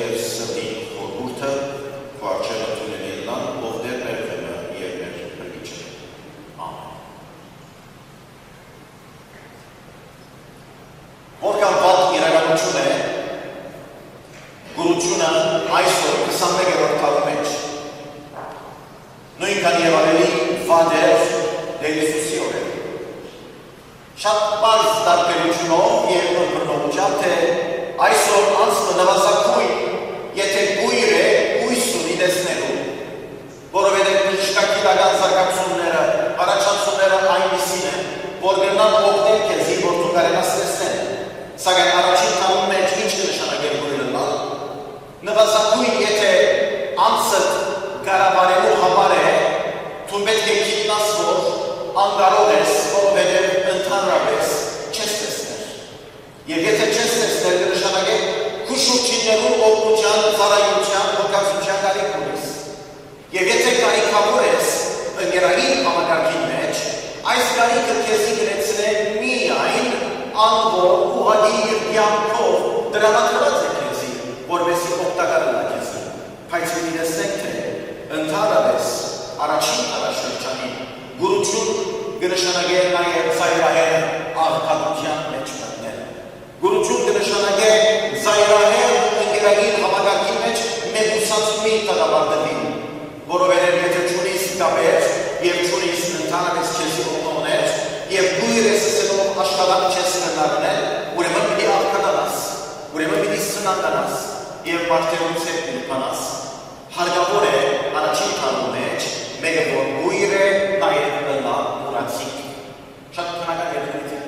եւ սրտի խորհուրդը վարչելությունն Իրան ովդեր ներկայացնը եւ ներկայացնը։ Ամեն։ Որքան վատ իրականություն է գուրությունը այսօր 21-րդ դարի մեջ նույնքան եւ ավելի վատ է Հիսուսի օրը։ Շատ բարձ տարբերությունով եւ բնորոշությամբ թե այսօր անցը նվազագույն եթե գույր է գույսունի տեսնելու որովհետեւ մշտական զարգացումները առաջացումները այնպիսին են որ գնան օգնել քեզի որ դու կարենաս տեսնել սակայն առաջին տարում մեջ ինչ կնշանակի գույրը նվազագույն եթե անցը կառավարելու համար է դու պետք է գիտնաս որ անգարող ես որովհետեւ ընդհանրապես չես տեսնել եւ եթե չես տեսնել կնշանակի քուշուչիներու օգնության ծառայության հոգացության կարիք ունես եւ եթե կարիքավոր ես ընկերային համակարգի մեջ այս կարիքը քեզի կնեցնե միայն անվոր ուղղակի յամքով դրամատուրգ է քեզի որովհետեւ օգտակար է քեզի բայց մի տեսեք թե ընդհանրապես առաջին տարաշրջանի գուրություն կնշանակի նաեւ զայրահեր աղքատության մեջ մտնել գուրություն կնշանակի զայրահեր ընկերային համակարգի մեջ մեկուսացումի տղավարդին որովհետեւ եթե ճունիս կապեր եւ ճունիս ընդհանրապես քեզի օգնել եւ գույրը սսելով աշխատանք չես կնարնել ուրեմն պիտի աղքատանաս ուրեմն պիտի սնանկանաս եւ մարդերուցել պիտանաս հարկավոր է առաջին տարում մեջ մեկը որ գույրը նաեւ կլա մուրացիկ շատ քնական է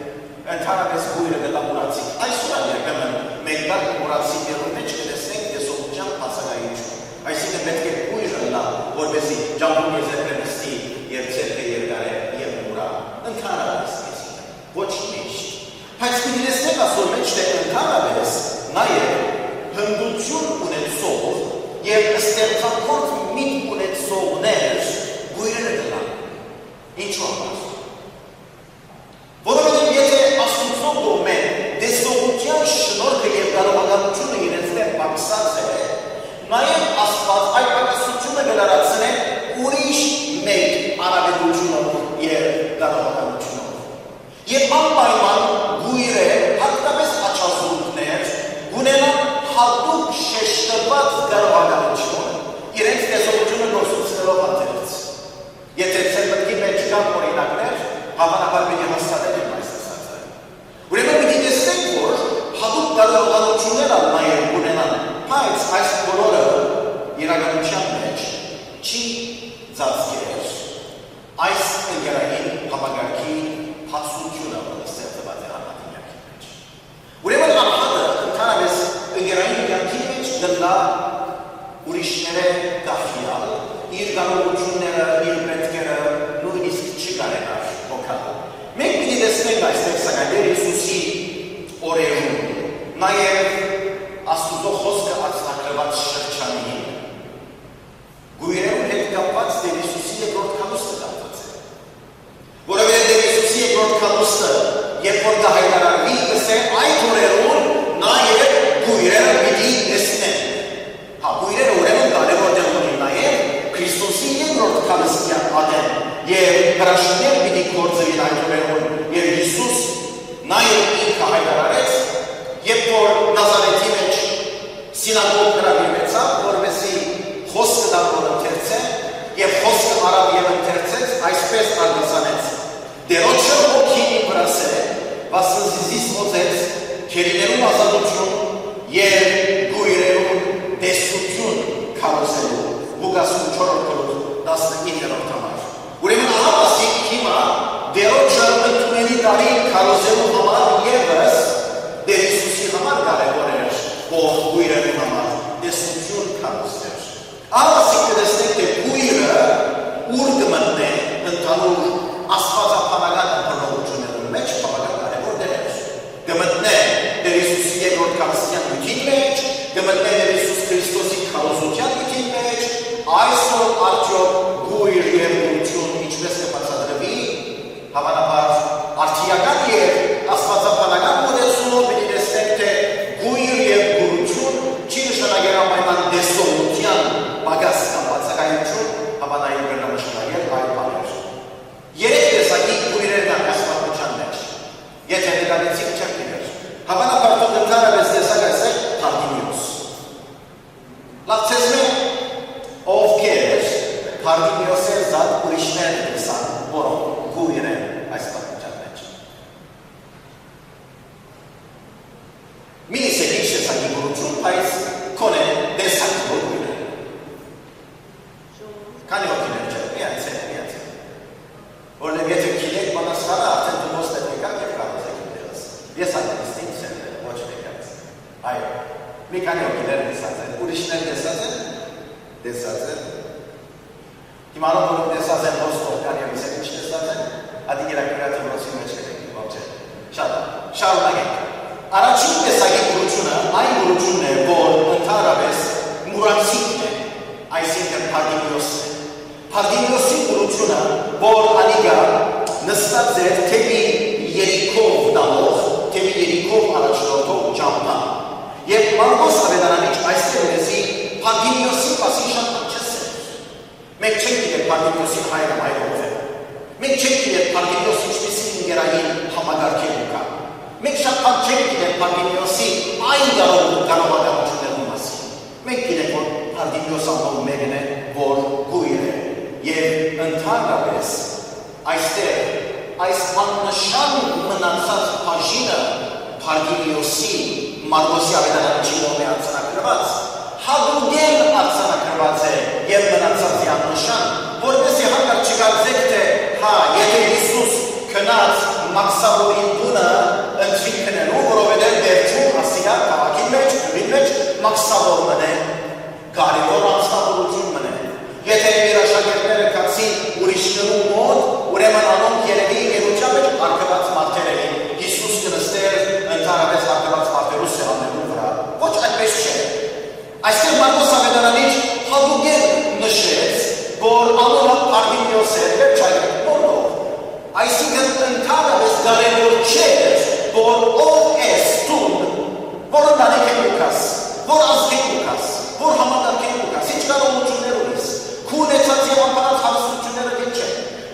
ընդհանրապես գույրը կլա մուրացիկ այսօր երբեմն մենք դա մուրացիկերու մեջ կտեսնենք տեսողության բացակայություն այսինքն պետք է գույրը լա որպեսզի ջամբուն եզերնստի եւ ցերկը երկարը եւ մուրա ընդհանրապես ոչ միշտ բայց պիտի տեսնենք ասոր մեջ թե ընդհանրապես նաեւ հմտություն ունեցող եւ ստեղծագործ միտք ունեցողներ գույրերը կլան ինչու համար որովհետեւ եթե աստծո դոմեն տեսողության շնորհքը եւ կարողականությունը իրենց դեմ բացած է նաեւ աստված այդ բացությունը գլարացնե ուրիշ մեկ արաբելությունով եւ կարողականությունով եւ անպայման գույրը հատկապես աչազուրկներ գունենան հատուկ շեշտված կարողականություն իրենց տեսողությունը գործունեելով անձերից եթե ցերմտքի մեջ կան օրինակներ հավանաբար պիտի հաստատել այս ասածը ուրեմն պիտի տեսնենք որ հատուկ կարողականություններ նաեւ գունենան բայց այս բոլորը իրականության մեջ չի ծածկել այս ընկերային համակարգի հասունությունը ստեղծված է համակարգի մեջ ուրեմն անհատը ընդհանրապես ընկերային կյանքի մեջ գտնա ուրիշները գախյալ իր կարողությունները իր պետքերը նույնիսկ չկարենար հոգալ մենք պիտի տեսնենք այստեղ սակայն Հիսուսի օրերում նաև աստուծո խոսքը արձանագրված շրջանի գույրերու հետ կապված Հիսուսի երկրորդ քանուստը կապված է որովհետև Հիսուսի երկրորդ քանուստը երբ որ դա հայտարարվի կսե այդ օրերում նաև գույրերը պիտի տեսնեն գույրերը ուրեմն կարևոր դեր ունի նաև Քրիստոսի երկրորդ քանստյան ադեմ եւ հրաշքներ պիտի գործեն այդ օրերում եւ Հիսուս նաև ինքը հայտարարեց երբ որ Նազարեթի մեջ սինագոգ հրավիրվեցավ որովհետեւ խոսքը դա որ ընթերցե եւ խոսքը արավ եւ ընթերցեց այսպես արգասանեց դերոջը ոգին վրասե վասնզիս ոծեց քերիներու ազատություն եւ գույրերու տեսություն քարոսելու Ղուկաս 4:19 համար ուրեմն ահավասի հիմա դերոջը ընդունելի տարի քարոսելու համար եւս Հիսուսի համար կարևոր էր որ գույրերու համար տեսություն քարոսել ահավասի կտեսնենք թե գույրը ուր կմտնե ընդհանուր աստվածապանական բնորոշությունների մեջ բավական կարևոր դեր է կմտնե Հիսուսի երկրորդ քանստյան ոգին մեջ կմտնե Հիսուս Քրիստոսի քարոզության ոգին մեջ այսօր արդյոք գույր եւ գույություն ինչպես կբացատրվի հավանաբար արդիական եւ աստվածապանական մոդելությունով պիտի տեսնենք թե գույր եւ գույություն չի նշանակել Ner desazen. Urişler desazen. Desazen. Kimano bunu desazen dosto. Yani mesela hiç desazen. Hadi gelen kreatif olsun meçhele. Şarına gel. Araçın desagi kurucuna, ay kurucuna bol, antarabes, muratsikne, ay sinter pardimiosne. Pardimiosin kurucuna bol aniga, nastadze tebi Yerikov damov, tebi Yerikov araçloto campa. Ye margos avedananic aistelezi pardimiosin pasişan ançese. Mekçekile pardimiosin hayra mayra ove. Mekçekile pardimiosin şmesin gerayin hamagar kemuka. Mekşakkan çekile pardimiosin aynı garamada uçunelmasi. Mekile kon pardimiosan bol megene bol guire. Ye antarabes aister ais anlaşan mınansat pajina pardimiosi margosi avedananici ome atsana kırvaz. Hadugel atsana kırvazze yer mınansat yanlaşan. Vorbesi hangar çıgarzekte ha yete Iisus könat maksaburin buna întfinkene nu voroveder derciu asiya kavakilmeç, ürünmeç maksabulmane garivor anstabulucunmane. Yete bir aşagerlere katsi urişkırı mod ureman anon yerevi erucameç arkabat martereli. Iisus kınıster întarabes arkabat marterus selamne numra. Voci albeşçe. Aister margos avedananici hadugel nășeț vor anula pardimiose verceaie mordo. Aisigen întarabes garevor cedes vor ov estun vor andane kemukas, vor az kemukas, vor hamadar kemukas. Hiç gar olucunerulis. Kune çatıya amparat havsucunere dince.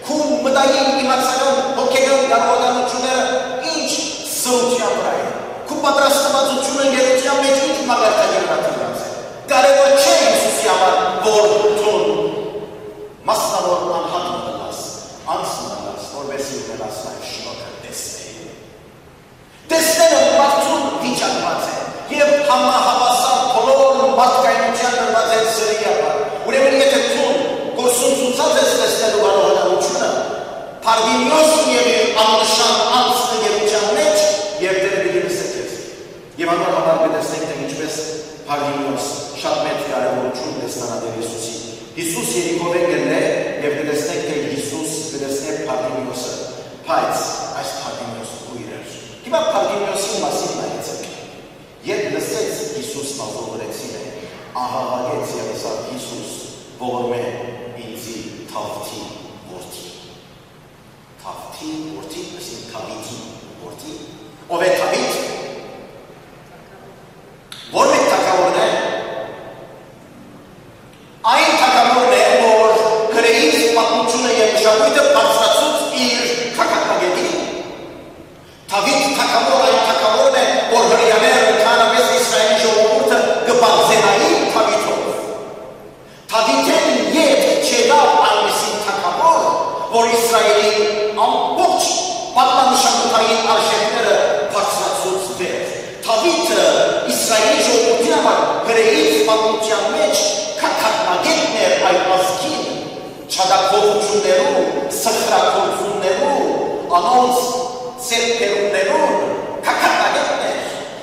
Kun mıdayın imatsagan hokegan garodan ucunere inç săucia praia. Cu patrastăma zuciună gerucia meci inç magarta geratırlanse. Garevor ce Iisus yamar vor tun. Masna vor anhatmadılas. Ansınalas. Vorbesilmelas la șlocă destei. Destene martun dicakmaze. Yev hama havasan kolor matkaynucian nırmazen sırı yapar. Uremiliyete tun. Gorsun tutsazes destene varohana uçuna. Pardimiosun yevi anlaşan ansını gerucan meç. Yevdere bilimisektir. Yevanlar haber bir destekte geçmez. Pardimios. Şatmet garevor uçun destana der Iisusi. Iisus Yerikove gelle yevde destekte Iisus ve destek pardimiosa. Paiz. Ais pardimios uirer. Kima pardimiosin masin naitsek. Yed lăseți Iisus mazolăreține, ahavageți lăsat Iisus, vorme inzi tavti vorti. Tavti vorti, sunt taviti vorti. Ove tavit, vorme takavorne, ain takavorne vor creiți papuciune și uite pastrațuți ir kakakagedi. Tavit takamor, ain takavorne, vor hăriamer Israel și o urtă găbalzenai Tavitov. Taviten iet ce dau almesin takavor, vor Israelii am boci, patlan șamutain arșeteră pațrațuți ver. Tavit Israelii și o urtinama grăiți papucian meci, ca catmagetner ai azghin, cea da covuciuneru, săhra covuciuneru, anonț, serperuneru, ca catmagetner.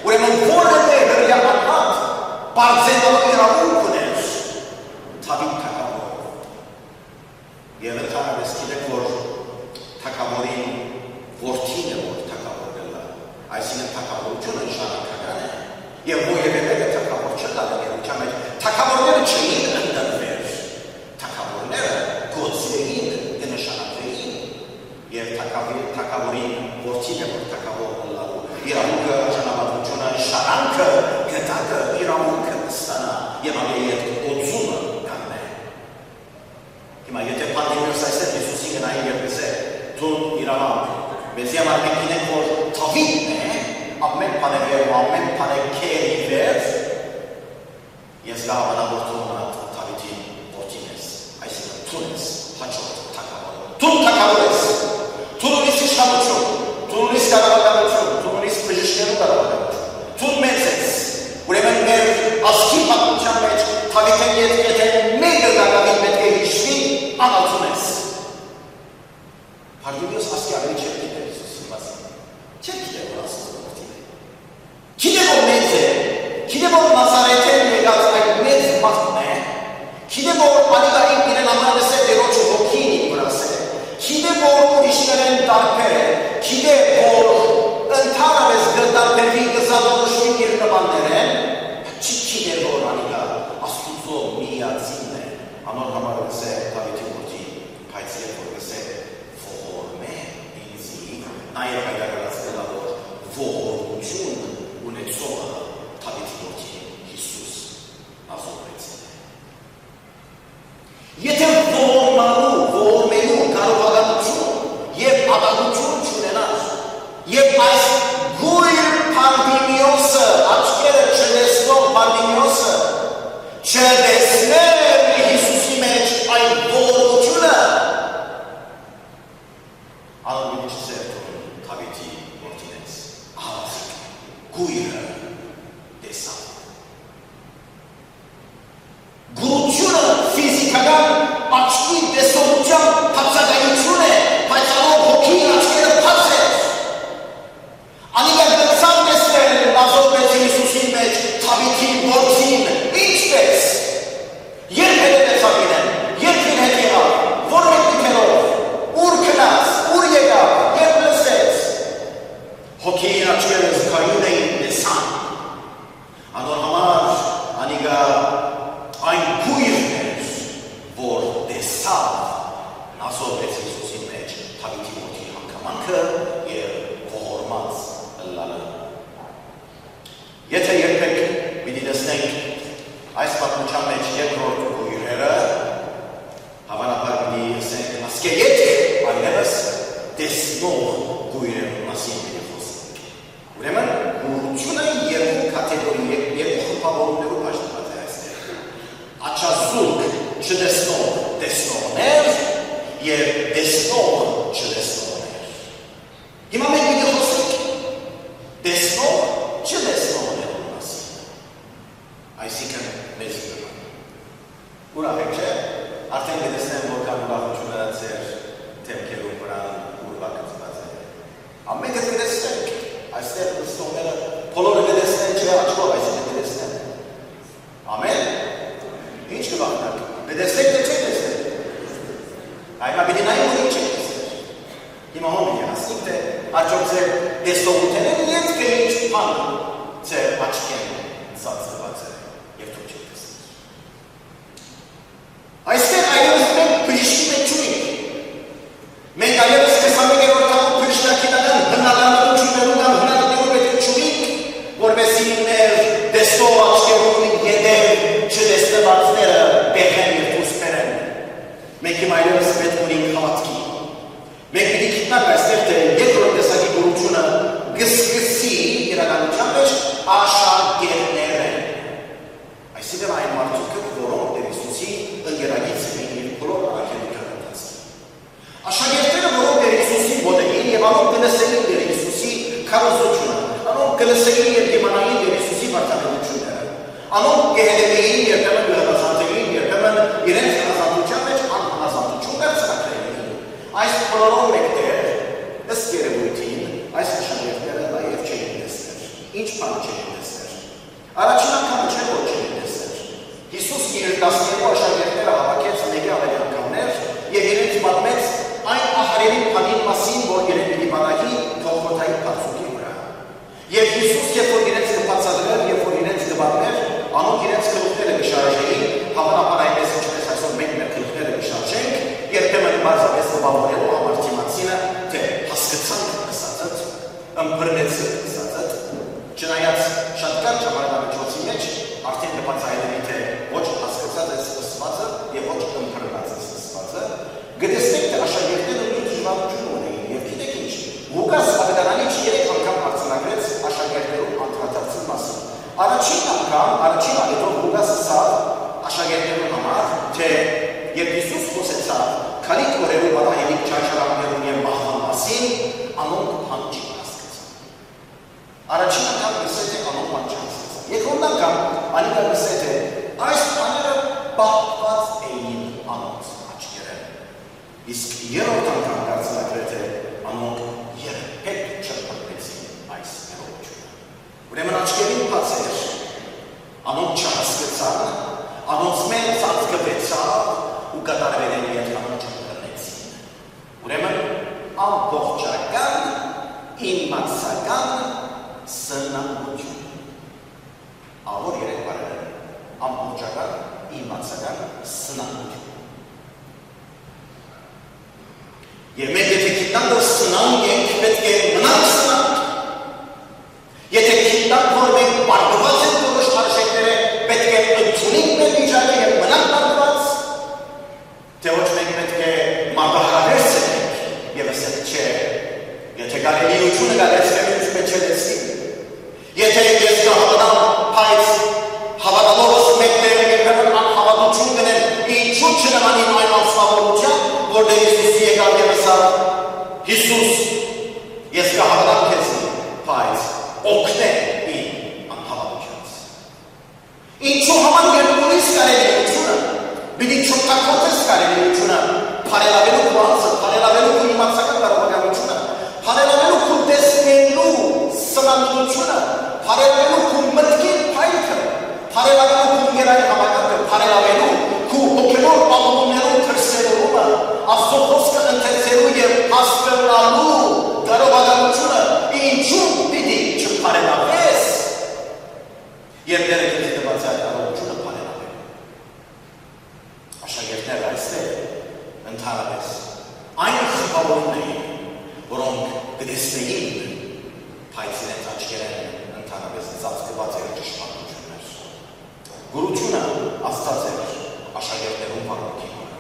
Uremân vorele hârlia manhat, parzenul era uncunes. Tavit takavor. El întâlnă deschide vor takavorin, vortine vor takavorela. Ai sine takavor ciună în șana cagane. El voie vedere takavor celălalt, el cea mai takavornere cein în dănver. Takavornere goțvein în șana vein. El takavorin, vortine vor takavorela. Era muncă șana mavuciună, șarancă, gătacă, era muncă stana. Evangeliet o zună carne. Ima jete pandemios sa este Iisusin în aile pese. Tu iravam. Bezia mar mekine vor tavitne, amen panever, amen panekeri ver. Jezga vana vortunat tavitin vortines. Ai să tunes, haciot, takavor. Tu takavores. Tu nu nisi șamuciu. Tu nu nisi caravagamuciu. Tu nu nisi prăjișteru caravagamuciu. Tu menses. Uremen mer aski patlucan meci. Taviten yetkete mega gagavit metke hişvi analtunes. Pardimios aski averi çerkide Iisusin basit. Çerkide orası vortine. Kide vor mense. Kide vor Nazareten անոր համար գսե Դավիթի որդի, բայց երբ որ գսե ողորմե ինձի, նաև հայտարարացնել է, որ ողորմություն ունեցողը Դավիթի որդի Հիսուս Նազարեթն է։ Եթե ողորմելու կարողականություն եւ ատամություն չունենաս, եւ այս գույր Պարդիմիոսը, աչքերը չլեսնող Պարդիմիոսը, չտեսներ Հիսուսի մեջ այն ողորմությունը, ալմինի չսերտում Դավիթի որդինեց, գույրը տեսավ։ Գուրությունը ֆիզիկական աչքի տեսողության բացակայություն է, բայց անոր հոգին աչքերը բաց է։ Անիկա գնացավ տեսնել Նազարեթ Հիսուսի մեջ Դավիթի որդին, ինչպես, երբ հետևեցավ իրեն, երբ իր հետ եղավ, որ մեկնիկերով, ուր գնաց, ուր եկավ, երբ լսեց, հոգին աչքերը զգայուն էին տեսան, անոր համար անիկա այն գույրն էր, որ տեսավ Նազարեթ Հիսուսի մեջ Դավիթի որդի հանգամանքը և ողորմած ըլլալը։ Եթե երբեք պիտի տեսնենք այս պատմության մեջ երկրորդ գույրերը, հավանաբար պիտի ասենք մասկեյետ այլևս տեսնող գույրերի մասին պիտի խոսենք։ Ուրեմն գուրությունը երկու կատեգորի, երկու խմբավորումներով բաժանված է այստեղ։ Աչազուրկ չտեսնող տեսնողներ և տեսնող չտեսնողներ։ Հիմա մենք պիտի խոսենք տեսնող չտեսնողների մասին։ Այսինքն մեծ դրան։ Ուրախ եք չէ, արդեն կտեսնեմ որքան ուրախությունը ձեր դեմքերում վրա ուրվագծված է։ Ամենքը կտեսնենք, այստեղ տեսնողները բոլորը կտեսնեն չէ աչքով, այսինքն կտեսնեն։ Ամեն։ Ինչ կվախնակ, կտեսնեք թե չեք տեսնեք։ Այմա պիտի նայում որ ինչ եք տեսնել։ Հիմա հոմ պիտի հասնիք, թե արդյոք ձեր տեսողութենեն ետ կինչ բան ձեր աչքեն ծածկված է և դուք չեք տեսնել։ Այստեղ այլևս մենք բժիշկի մեջ չունենք։ Մենք այլևս 21-րդ ամոթ բժշկականական հնարավորություններում կամ հնարավորություններում պետք չունենք, որպեսզի մեր տեսնող աչքերում ետև չտեսնվածները բեղեն և դուրս բերեն։ Մենք հիմա այլևս պետք ունենք հավատքի։ Մենք պիտի գիտնանք այստեղ, թե երկրորդ տեսակի գորությունը գսգսի իրականության մեջ աշակերտներ են։ Այսինքն այն մարդուկը, որոնք Տեր Հիսուսի ընկերակից էին և բոլոր առաքելության ընթացքի։ Աշակերտները, որոնք Տեր Հիսուսի մոտ էին և անոնք կլսեին Տեր Հիսուսի քարոզությունը, անոնք կլսեին և կիմանային Տեր Հիսուսի վարդապետությունները, անոնք կհետևեին երբեմն գլխազանցեին, երբեմն իրենց հնազանդության մեջ անհնազանդություն վերցրակրեին։ Այս բոլորով մեկտեղ, ըստ երևույթին, այս աշակերտները նաև չէին տեսներ։ Ինչ բան չէին տեսներ։ Առաջին անգամը չէ, որ չէին տեսներ։ Հիսուս իր 12 աշակերտները հավաքեց մեկի ավելի անգամներ և իրենց պատմեց այն ահարելի բանի մասին, որ իրեն պիտի բանագի Գողգոթայի բարձուկի վրա։ Եվ Հիսուս, երբ որ իրենց կբացատրեր, երբ որ իրենց կպատմեր, անոնք իրենց գլուխները կշարժեին, հավանաբար այնպես ինչպես այսօր մենք մեր գլուխները կշարժենք, երբեմն բարձրապես տպավորելու համար թիմացինը, թե հասկացանք ասածդ, ըմբռնեցինք ասածդ, չնայած շատ կարճ ժամանակամիջոցի մեջ արդեն կբացահայտվի, թե ոչ հասկացած է սկսվածը և ոչ ըմբռնած է սկսվածը, կտեսնենք, թե աշակերտները ինչ հիվանդություն ունեին և գիտեք ինչ, Ղուկաս Ավետարանիչ 3 անգամ արձանագրեց աշակերտներում անդրադարձի մասին։ Առաջին անգամ, առաջին անգամ Ղուկաս ասավ աշակերտներու համար, թե երբ Հիսուս խոսեցավ քանի օրերու պատահելիք չարչարաններուն և մահվան մասին, անոնք բան չհասկացան։ Առաջին անգամ լսեց, թե անոնք բան չհասկացան։ Երկրորդ անգամ անիկա լսեց, թե այս բաները պահպված էին անոնց աչքերը։ Իսկ երրորդ անգամ արձանագրեց, թե անոնք երբեք չպրկեցին այս ներողությունը։ Ուրեմն աչքերին բաց էր, անոնք չհասկացան, անոնց մեջ ծածկվեցավ ու կատարվել են և անոնք չպրկեցին։ Ուրեմն ամբողջական, իմացական սնանկություն։ Ավոր երեք բարերը, ամբողջական, իմացական սնանք։ Եվ մենք եթե գիտնանք, որ սնանք ենք, պետք է մնանք սնանք։ Եթե գիտնանք, որ մենք բարգված ենք որոշ արժեքները, պետք է ընդունենք մեր վիճակը և մնանք բարգված, թե ոչ մենք պետք է մագահարվերս ենք և ասենք չէ, եթե գալելիությունը գալեցնելուց պետք է լեցնի։ Եթե ես կհավատամ, բայց հավատալովս մեկտեղ երբեմն անհավատություն գնեմ, ինչու չնմանիմ այն անձնավորության, որտեղ Հիսուսի եկավ և ասավ, Հիսուս, ես կհավատամ քեզի, բայց օգնե իմ անհավատությունից։ Ինչու համար երբ ունիս կարելիությունը, պիտի չօգտագործես կարելիությունը, բարելավելու քո անձը, բարելավելու քո իմացական կարողականությունը, բարելավելու քո տեսնելու սնանկությունը, բարելավելու քո մտքի փայլքը, բարելավելու քո գերային համակարգը, բարելավելու քո հոգևոր ապահովներով թրսերումը, Աստծո խոսքը ընթերցելու և հասկանալու կարողականությունը, ինչու պիտի չբարելավես, երբ դերը քեզ տված է այդ կարողությունը բարելավելու։ Աշակերտները այստեղ ընդհանրապես այն խմբավորումն էին, որոնք կտեսնեին, բայց իրենց աչքերեն ընդհանրապես ծածկված էր ճշմարտություններ։ Գորությունը Աստված էր աշակերտներում վարմունքի համար։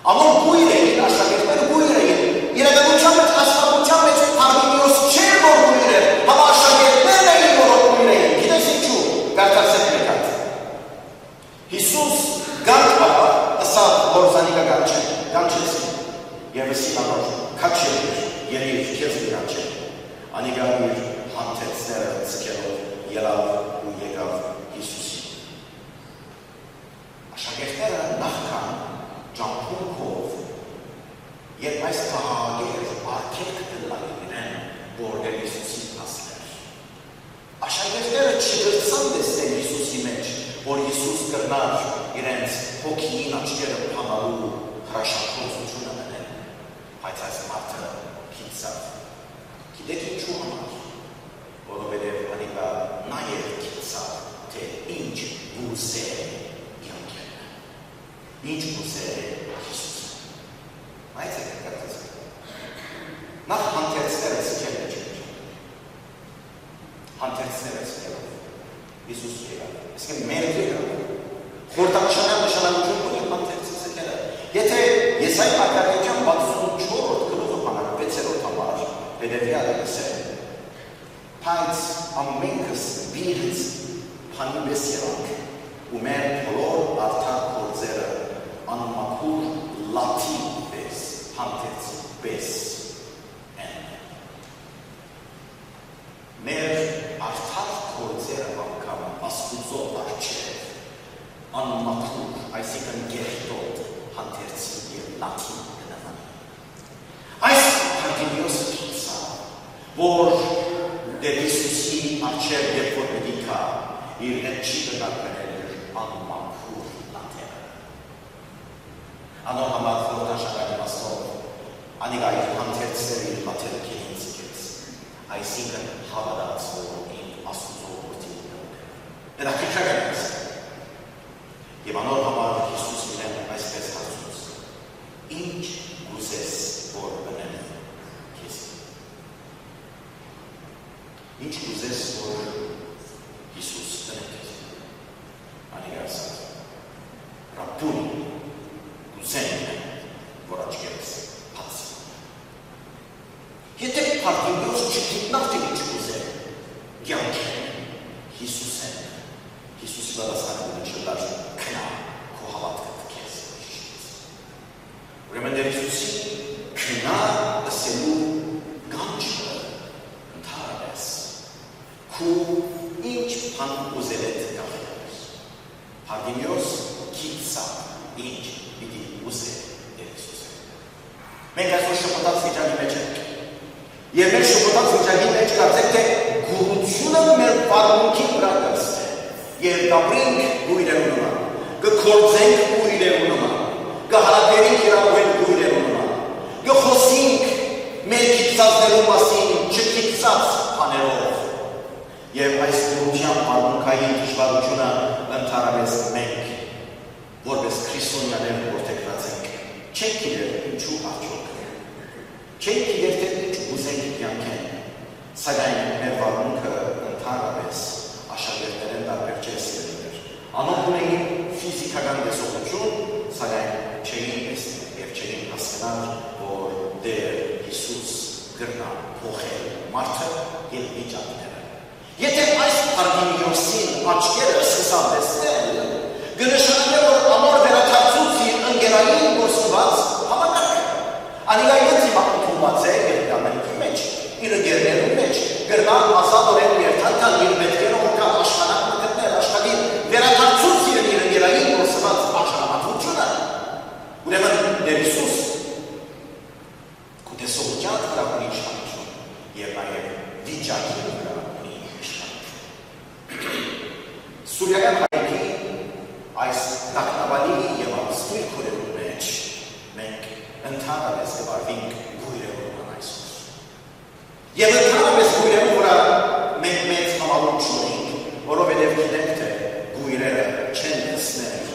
Ամոր գույր էին, աշակերտները գույր էին, իրականության մեջ աստվածության մեջ Պարմենիոս չէր որ գույր էր, համա աշակերտներն էին, որոնք գույր էին, գիտես ինչու, կարդացեք մեկ այդ։ Հիսուս գանչ ապա, ասավ, որ զանիկա գանչեցին, և ասին անոր, կաչեր, երիր, կեզ գանչեր, անիկա իր հանթեցները ծկելով ելավ ու եկավ Հիսուսի։ Աշակերտները նախքան ճամփունքով, երբ այս կահագեր արգելք դլային իրեն, որգեր Հիսուսի ասներ։ Աշակերտները չգրցան դեսնել Հիսուսի մեջ, որ Հիսուս կրնար իրենց հոգիին աչկերը պանալու հրաշախոսությունը մնել, բայց այս մարդը կիցավ։ Գիտեք ինչու համար, որովհետև անիկա նաև կիցավ, թե ինչ գուզե յանքերը, ինչ գուզե Հիսուսը։ Այդ է կրտացը։ Նախ հանթերցները սքել մեջ էր։ Հանթերցները սքելով, Հիսուս եկավ, իսկեն մեր եկավ, խորտանշանյան նշանակություն ունի հանթերցը սքելը։ Եթե Եսայի մարգարեության 64-րդ գլուխը հանակ 6-րդ համար հետևյալը ասել, բայց ամենքս բիրց փանի պես եղանք ու մեր բոլոր արդար գործերը անմաքուր լաթի պես, հանթերցի պես են։ Մեր արդար գործերը անգամ Աստուծո առջև անմաքուր, այսինքն գերտոտ հանթերցի և լաթի կնման։ Այս Պարմենիոսը կիցա, որ դեր Հիսուսի առջև երբ որ պետք է իր հետ չի կնակրել անմաքուր լաթերը։ Անոր համար խորտաշական իմաստով, անիկա իր հանթերցները իր լաթերը կենին ծկեց, այսինքն հավատաց, որ իմ Աստուծո որդին ունենք։ Հետաքրքրական է։ Եվ անոր համար Հիսուս իրեն այսպես հարցուց. ինչ գուզես, որ բնեմ քեզ։ Ինչ գուզես, որ Հիսուս բնեմ քեզ։ Անիկա ասաց. Ռաբբունի, գուզեմ, որ աչքերս բացի։ Եթե Պարմենիոս չգիտնավ թե ինչ գուզեմ, կյանք Հիսուս է։ Հիսուս պատասխանումը չդար քնա քո հավատքը քեզ ճիշտ։ Ուրեմն դեր Հիսուսի քնա ասելու գանչը ընդհանրապես քո ինչ բան ուզել եք գաղտնես։ Պարմենիոս գիտա ինչ պիտի ուզե դեր Հիսուսը։ Մենք այսօր շփոթած վիճակի մեջ ենք։ Եվ մեր շփոթած վիճակի մեջ կարծեք թե գոհությունը մեր վարմունքի վրա կստե։ Եվ կապրենք գույրերու նման, կքործենք գույրերու նման, կհարատերենք իրավոյել գույրերու նման, կխոսինք մեր կիծածներու մասին չկիծած պաներով։ Եվ այս գորության վարմունքային դժվարությունը ընդհանրապես Սակայն ներվարմունքը ընդհանրապես աշակերտներեն դարբերչեցնել անոնքունեին ֆիզիկական տեսողություն, սակայն չէին տեսնել և չէին հասկանալ, որ Տեր Հիսուս կրնա փոխել մարդը և վիճակները։ Եթե այս Արգիմիոսին աչքերը սկսան տեսնել, կնշանակե, որ ամոր վերադարձուցի ընկերային գործված համակարգը։ Անիկա եթե մատուցված է երկամենքի մեջ, իր ընկերներու մեջ, կրնան ազատորեն երթանքան իր պետքերով կան աշխարհակ մտքներ, աշխարհին վերադարձուցի իր ընկերային գործված աշխարհամատությունը։ Ուրեմն Տեր Հիսուս կուտեսողության վրա ունի իշխանություն և նաև վիճակի վրա ունի իշխանություն։ Սուրյական հայքի այս տագնապալի և անսպիր քուրերու մեջ մենք ընդհանրապես կվարվենք գույրերով այսօր։ Եվ ընդհանրապես գույրերով վրա մենք մեծ համալություն ենք, որովհետև գիտենք, թե գույրերը չեն տեսնել,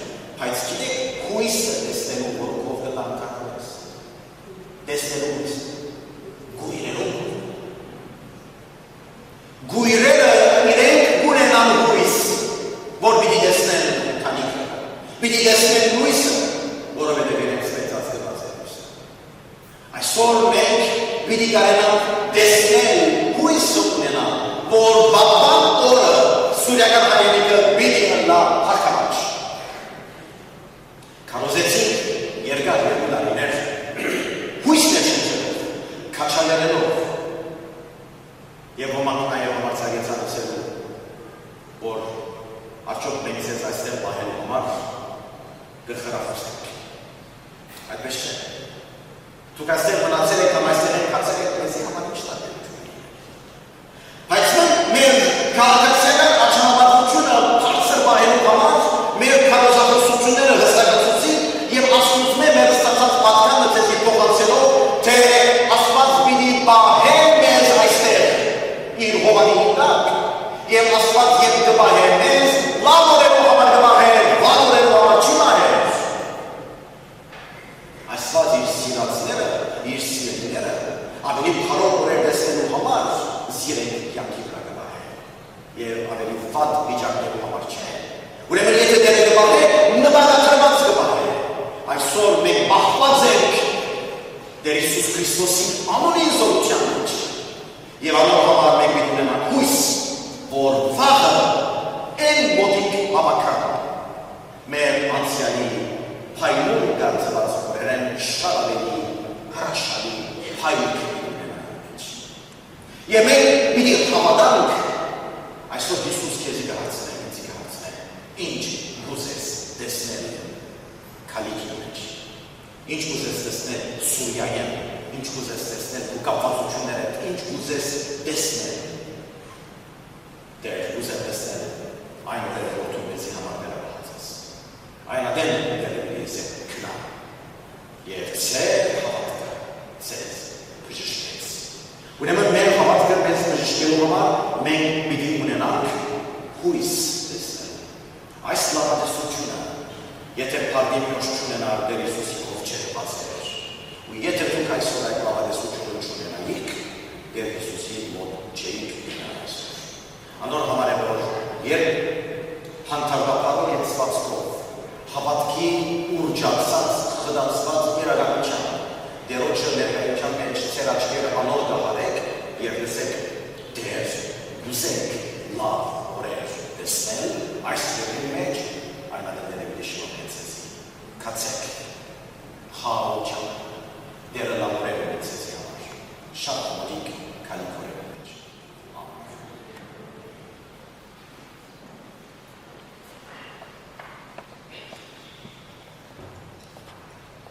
բայց գիտեք հույսը տեսնելու որքով կլանքակվես։ Տեսնելու հույս, գույրերով։ Գույրերը իրենք ունենան հույս, որ պիտի տեսնեն քանիքը, պիտի տեսնեն հույսը, որովհետև իրենք մեծած գված է հույսը։ Այսօր մենք պիտի կարենանք տեսնել հույսը ունենալ, որ վաղվան օրը սուրյական հայրենիքը պիտի ընլա հարկամաչ։ Կարոզեցինք երկար երկուլարիներ հույսն է շնչելով, քաչալերելով և ոմանք նաև համարձակեցան ասելու, որ արդյոք մենք ձեզ այստեղ պահելու համար գրխրախոսենք։ Այդպես չէ։ Դուք այստեղ մնացել եք կամ այստեղ եք կացել եք մեզի համար ինչ տատել։ Բայց մեր քաղաքացիական աչանաբարձությունը բարձր պահելու համար մեր քարոզախոսությունները հստակացուցին և աստուծում է մեր ստացած պատկանը ձեզի փոխանցելով, թե Աստված պիտի պահե մեզ այստեղ իր հովանի տակ և Աստված երբ կպահե մեզ, լավ օրերով համար կպահե, վատ օրերով համար չի պահե։ Աստված իր սիրածները, իր սիրելիները ավելի բարով օրեր տեսնելու համար զիրենք կյանքի վրա կպահե և ավելի վատ վիճակներու համար չէ։ Ուրեմն եթե Տերը կպահե, նպատակված կպահե։ Այսօր մենք պահված ենք Տեր Հիսուս Քրիստոսի անունին զորության մեջ և անոր համար մենք պիտի ունենանք հույս, որ վաղը այն մոտիկ հավաքան մեր անցյալի փայլուն գանձված օրերեն շատ ավելի հրաշալի փայլիկ ունենանք։ Եվ մենք պիտի հավատանք այսօր Հիսուս քեզի կհարցնե, ինձի կհարցնե, ինչ կուզես տեսնել քալիքի մեջ, ինչ կուզես տեսնել Սուրյայեն, ինչ կուզես տեսնել ու կապվածություններդ, ինչ կուզես տեսնել։ Տեր կուզեմ տեսնել այն օրերը, որ դու մեզի համար վերապահած ես։ Այն ադեն դերևի ես է քնա և ձեր հավատքը ձեզ բժշկեց։ Ուրեմն մեր հավատքը մեզ բժշկելու համար մենք պիտի ունենանք հույս տեսնել։ Այս լավատեսությունը, եթե Պարդիմիոս չունենար Տեր Հիսուսի կողքեր բացեր, ու եթե դուք այսօր այդ լավատեսությունը չունենայիք, Տեր Հիսուսի մոտ չէիք գնալ այսօր։ Անոր համար է, որ երբ հանդարտապարի ենցվածքով, հավատքի ուրջացած, խդացված իրականության, Տերոջը ներկայության մեջ ծեր աչքերը անոր գահար